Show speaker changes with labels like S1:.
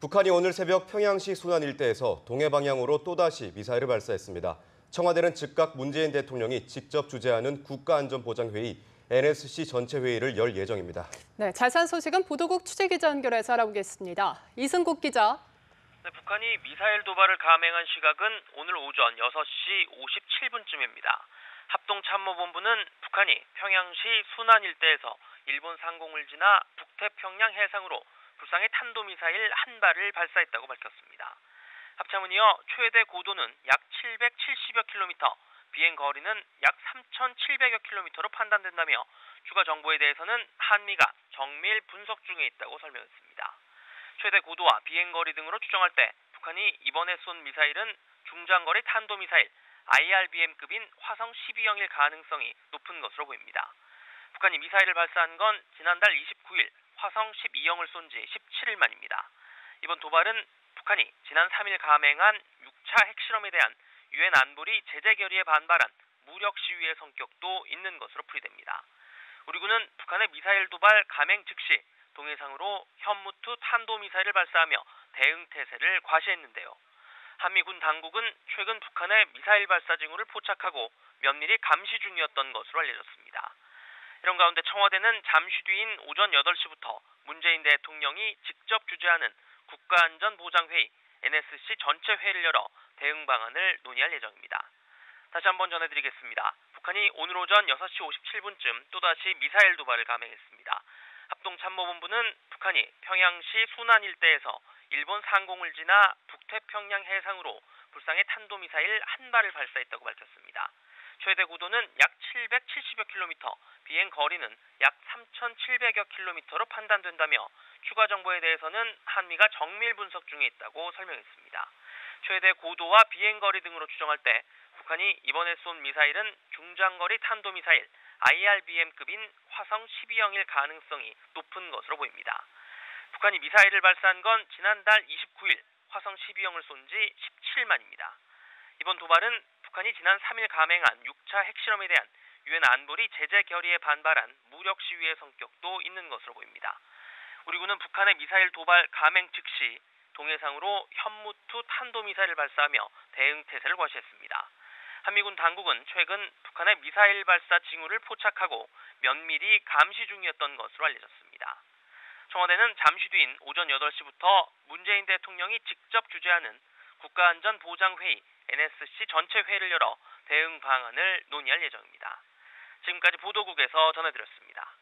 S1: 북한이 오늘 새벽 평양시 순안 일대에서 동해 방향으로 또다시 미사일을 발사했습니다. 청와대는 즉각 문재인 대통령이 직접 주재하는 국가안전보장회의 NSC 전체 회의를 열 예정입니다.
S2: 네, 자세한 소식은 보도국 취재기자 연결해서 알아보겠습니다. 이승국 기자.
S3: 네, 북한이 미사일 도발을 감행한 시각은 오늘 오전 6시 57분쯤입니다. 합동참모본부는 북한이 평양시 순안 일대에서 일본 상공을 지나 북태평양 해상으로 불상의 탄도미사일 한 발을 발사했다고 밝혔습니다. 합참은 이어 최대 고도는 약 770여 킬로미터, 비행 거리는 약 3,700여 킬로미터로 판단된다며 추가 정보에 대해서는 한미가 정밀 분석 중에 있다고 설명했습니다. 최대 고도와 비행 거리 등으로 추정할 때 북한이 이번에 쏜 미사일은 중장거리 탄도미사일 IRBM급인 화성 12형일 가능성이 높은 것으로 보입니다. 북한이 미사일을 발사한 건 지난달 29일 화성 12형을 쏜 지 17일 만입니다. 이번 도발은 북한이 지난 3일 감행한 6차 핵실험에 대한 유엔 안보리 제재 결의에 반발한 무력 시위의 성격도 있는 것으로 풀이됩니다. 우리 군은 북한의 미사일 도발 감행 즉시 동해상으로 현무투 탄도미사일을 발사하며 대응 태세를 과시했는데요. 한미군 당국은 최근 북한의 미사일 발사 징후를 포착하고 면밀히 감시 중이었던 것으로 알려졌습니다. 이런 가운데 청와대는 잠시 뒤인 오전 8시부터 문재인 대통령이 직접 주재하는 국가안전보장회의 NSC 전체 회의를 열어 대응 방안을 논의할 예정입니다. 다시 한번 전해드리겠습니다. 북한이 오늘 오전 6시 57분쯤 또다시 미사일 도발을 감행했습니다. 합동참모본부는 북한이 평양시 순안 일대에서 일본 상공을 지나 북태평양 해상으로 불상의 탄도미사일 한 발을 발사했다고 밝혔습니다. 최대 고도는 약 770여 킬로미터, 비행 거리는 약 3,700여 킬로미터로 판단된다며 추가 정보에 대해서는 한미가 정밀 분석 중에 있다고 설명했습니다. 최대 고도와 비행 거리 등으로 추정할 때 북한이 이번에 쏜 미사일은 중장거리 탄도미사일 IRBM급인 화성 12형일 가능성이 높은 것으로 보입니다. 북한이 미사일을 발사한 건 지난달 29일 화성 12형을 쏜 지 17일 만입니다. 이번 도발은 북한이 지난 3일 감행한 6차 핵실험에 대한 유엔 안보리 제재 결의에 반발한 무력 시위의 성격도 있는 것으로 보입니다. 우리 군은 북한의 미사일 도발 감행 즉시 동해상으로 현무투 탄도미사일을 발사하며 대응 태세를 과시했습니다. 한미군 당국은 최근 북한의 미사일 발사 징후를 포착하고 면밀히 감시 중이었던 것으로 알려졌습니다. 청와대는 잠시 뒤인 오전 8시부터 문재인 대통령이 직접 주재하는 국가안전보장회의 NSC 전체 회의를 열어 대응 방안을 논의할 예정입니다. 지금까지 보도국에서 전해드렸습니다.